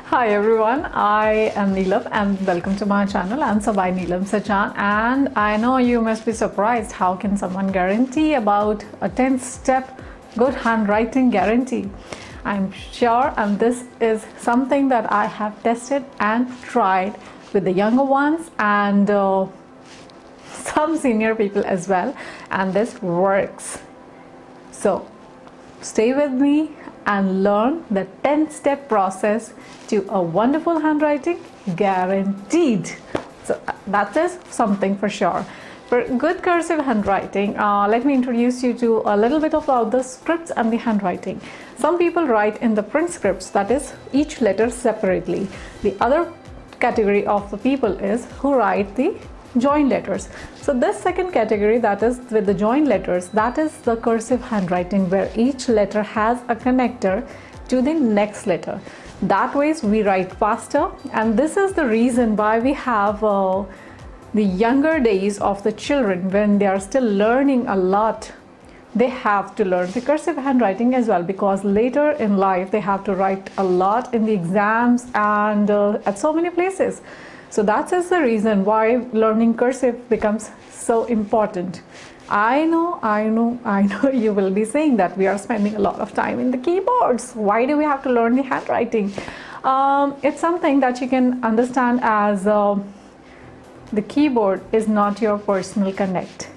Hi everyone, I am Neelam and welcome to my channel. Answer by Neelam Sachan, and I know you must be surprised how can someone guarantee about a 10-step good handwriting guarantee. I'm sure, and this is something that I have tested and tried with the younger ones and some senior people as well, and this works. So stay with me and learn the 10-step process to a wonderful handwriting guaranteed. So that is something for sure. For good cursive handwriting, let me introduce you to a little bit about the scripts and the handwriting. Some people write in the print scripts, that is each letter separately. The other category of the people is who write the join letters. So this second category, that is with the join letters, that is the cursive handwriting, where each letter has a connector to the next letter. That way we write faster, and this is the reason why we have the younger days of the children, when they are still learning a lot. They have to learn the cursive handwriting as well, because later in life they have to write a lot in the exams and at so many places. So that is the reason why learning cursive becomes so important. I know you will be saying that we are spending a lot of time in the keyboards. Why do we have to learn the handwriting? It's something that you can understand as the keyboard is not your personal connect.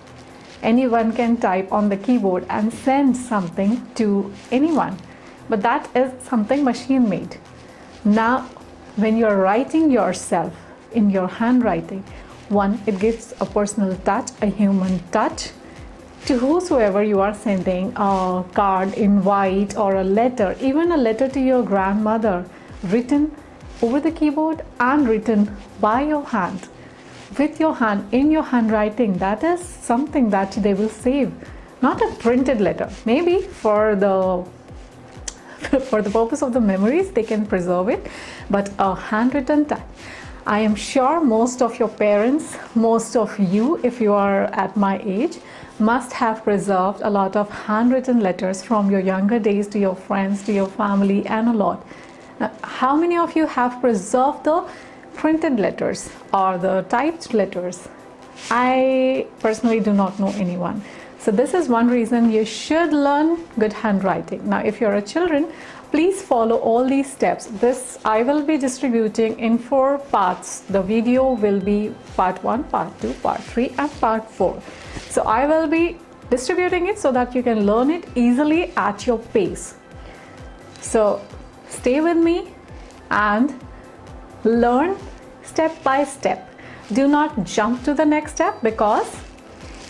Anyone can type on the keyboard and send something to anyone, but that is something machine made. Now, when you're writing yourself in your handwriting, one, it gives a personal touch, a human touch to whosoever you are sending a card in white or a letter, even a letter to your grandmother, written over the keyboard and written by your hand, with your hand, in your handwriting. That is something that they will save. Not a printed letter, maybe for the purpose of the memories they can preserve it, but a handwritten type. I am sure most of your parents, most of you, if you are at my age, must have preserved a lot of handwritten letters from your younger days to your friends, to your family, and a lot. Now, how many of you have preserved the printed letters or the typed letters? I personally do not know anyone. So this is one reason you should learn good handwriting. Now, if you're a children, please follow all these steps. This I will be distributing in 4 parts. The video will be part 1, part 2, part 3, and part 4. So I will be distributing it so that you can learn it easily at your pace. So stay with me and learn step by step. Do not jump to the next step, because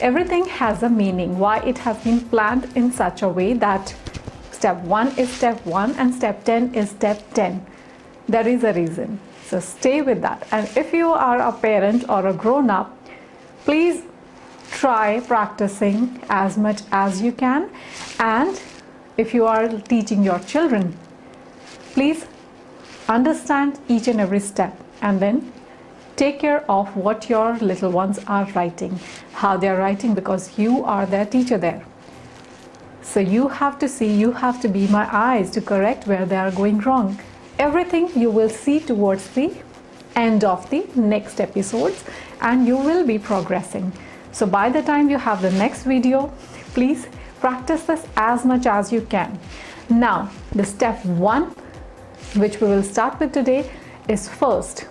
everything has a meaning, why it has been planned in such a way that step 1 is step 1 and step 10 is step 10. There is a reason. So stay with that. And if you are a parent or a grown-up, please try practicing as much as you can. And if you are teaching your children, please understand each and every step, and then take care of what your little ones are writing, how they are writing, because you are their teacher there. So you have to see, you have to be my eyes to correct where they are going wrong. Everything you will see towards the end of the next episodes, and you will be progressing. So by the time you have the next video, please practice this as much as you can. Now, the step 1, which we will start with today, is first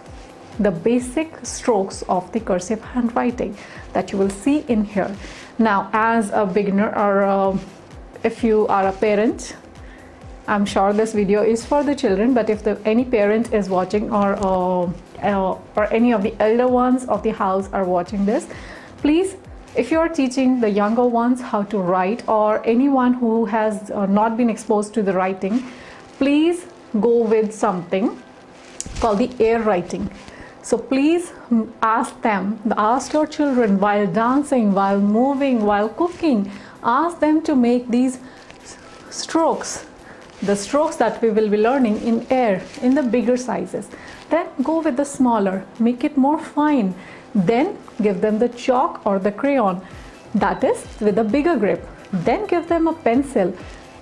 the basic strokes of the cursive handwriting that you will see in here. Now, as a beginner, or if you are a parent, I'm sure this video is for the children, but if any parent is watching, or any of the elder ones of the house are watching this, please, if you are teaching the younger ones how to write, or anyone who has not been exposed to the writing, please go with something called the air writing. So please ask your children, while dancing, while moving, while cooking, ask them to make these strokes, the strokes that we will be learning in air, in the bigger sizes. Then go with the smaller, make it more fine. Then give them the chalk or the crayon, that is with a bigger grip. Then give them a pencil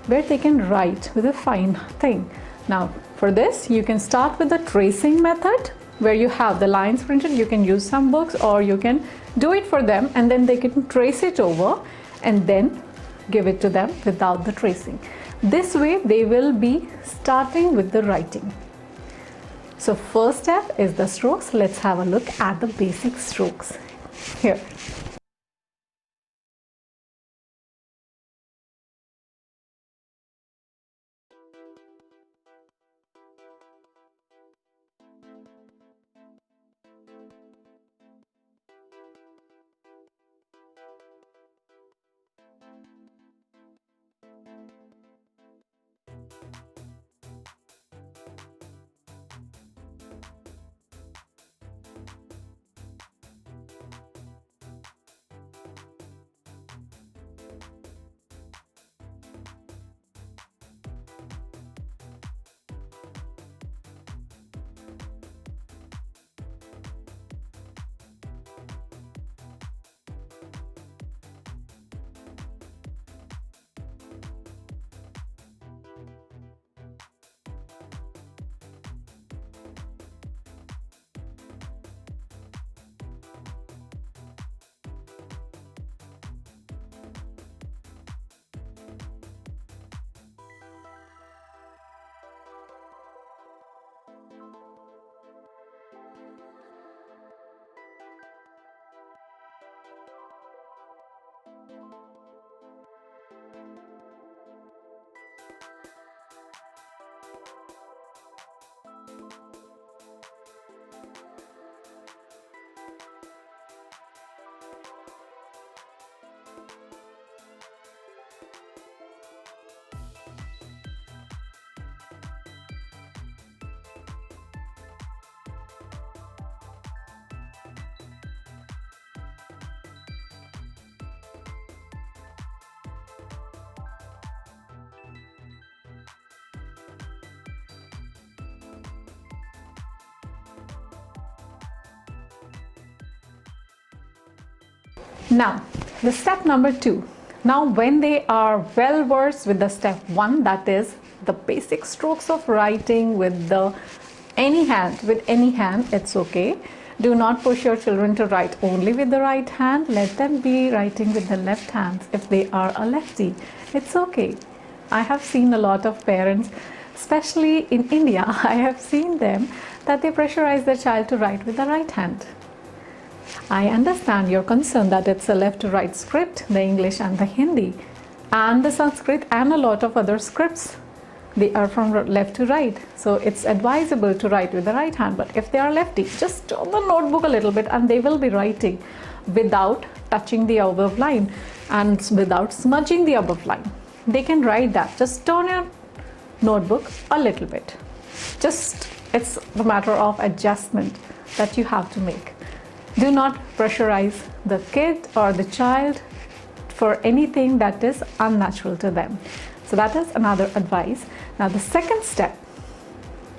where they can write with a fine thing. Now For this, you can start with the tracing method where you have the lines printed. You can use some books or you can do it for them and then they can trace it over and then give it to them without the tracing. This way they will be starting with the writing. So first step is the strokes. Let's have a look at the basic strokes here. Now, the step number 2. Now, when they are well versed with the step 1, that is the basic strokes of writing with any hand, it's okay. Do not push your children to write only with the right hand. Let them be writing with the left hand if they are a lefty. It's okay. I have seen a lot of parents, especially in India, I have seen them that they pressurize their child to write with the right hand. I understand your concern that it's a left to right script, the English and the Hindi and the Sanskrit and a lot of other scripts. They are from left to right. So it's advisable to write with the right hand. But if they are lefty, just turn the notebook a little bit and they will be writing without touching the above line and without smudging the above line. They can write that. Just turn your notebook a little bit. It's a matter of adjustment that you have to make. Do not pressurize the kid or the child for anything that is unnatural to them. So that is another advice. Now the second step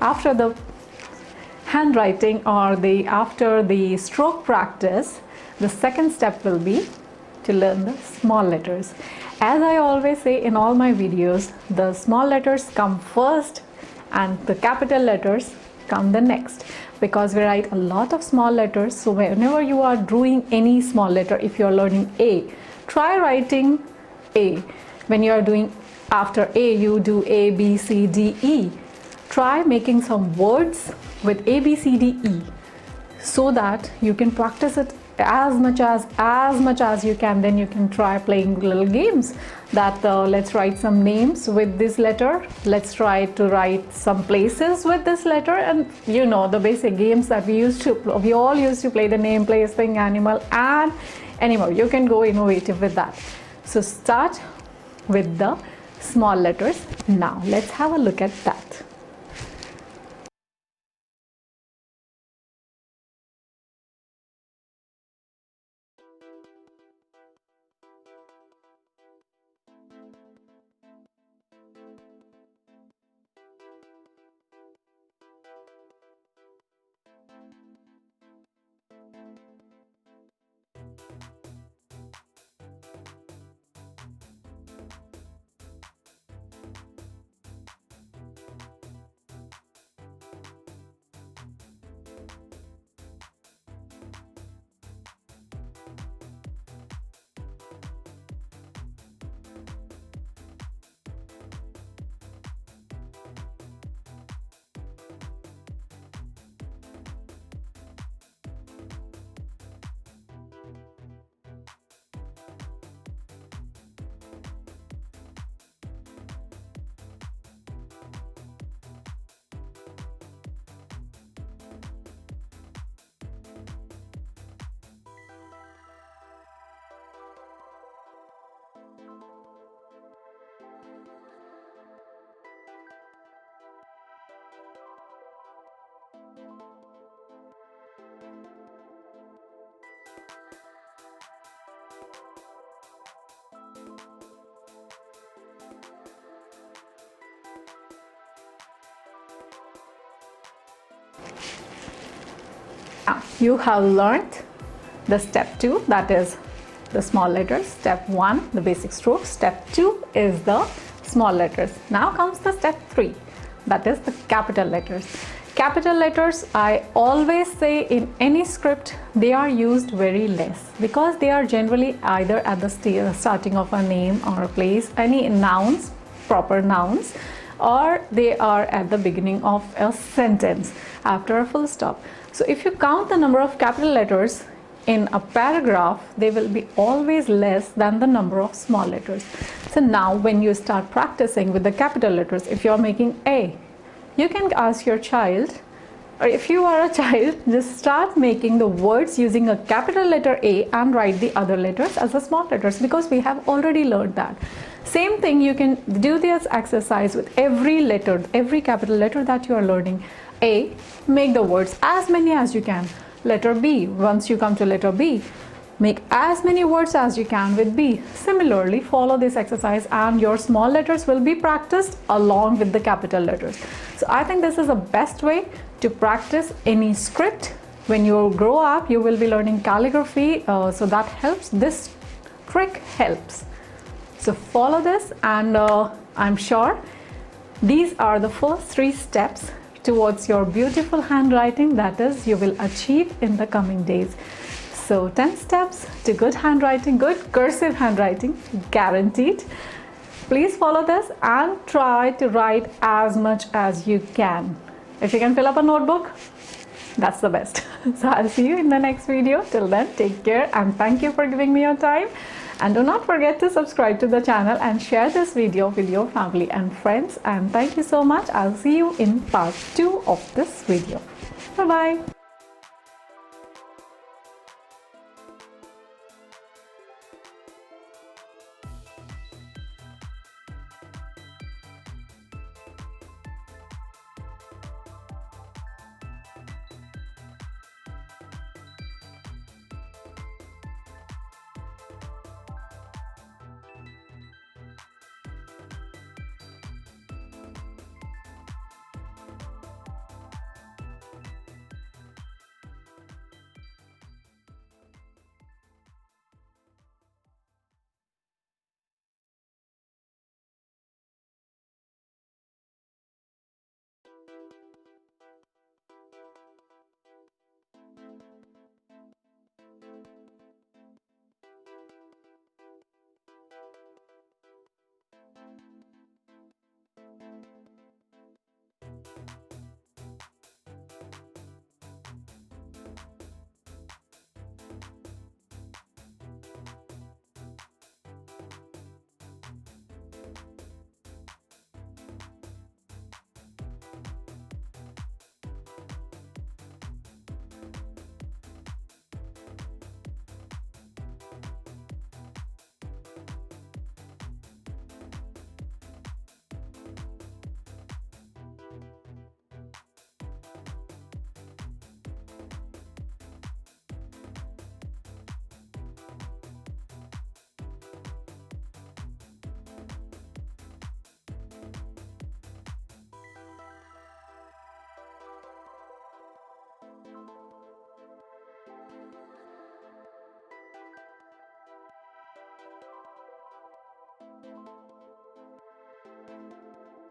after the handwriting or after the stroke practice, the second step will be to learn the small letters. As I always say in all my videos, the small letters come first and the capital letters come the next, because we write a lot of small letters. So whenever you are doing any small letter, if you are learning A, try writing A. When you are doing after A, you do A, B, C, D, E. Try making some words with A, B, C, D, E so that you can practice it as much as you can. Then you can try playing little games that let's write some names with this letter, let's try to write some places with this letter, and you know the basic games that we all used to play, the name, place, thing, animal and anymore. You can go innovative with that. So start with the small letters. Now let's have a look at that. Now, you have learned the step 2, that is the small letters. Step 1, the basic strokes. Step 2 is the small letters. Now comes the step 3, that is the capital letters. Capital letters, I always say in any script, they are used very less because they are generally either at the starting of a name or a place, any nouns, proper nouns, or they are at the beginning of a sentence after a full stop. So if you count the number of capital letters in a paragraph, they will be always less than the number of small letters. So now when you start practicing with the capital letters, if you are making A, you can ask your child, or if you are a child, just start making the words using a capital letter A and write the other letters as a small letters, because we have already learned that. Same thing, you can do this exercise with every letter, every capital letter that you are learning. A, make the words as many as you can. Letter B, once you come to letter B, make as many words as you can with B. Similarly, follow this exercise and your small letters will be practiced along with the capital letters. So I think this is the best way to practice any script. When you grow up, you will be learning calligraphy, so that helps. This trick helps. So follow this, and I'm sure these are the first 3 steps towards your beautiful handwriting that is you will achieve in the coming days. So 10 steps to good handwriting, good cursive handwriting, guaranteed. Please follow this and try to write as much as you can. If you can fill up a notebook, that's the best. So I'll see you in the next video. Till then, take care and thank you for giving me your time. And do not forget to subscribe to the channel and share this video with your family and friends. And thank you so much. I'll see you in part 2 of this video. Bye-bye.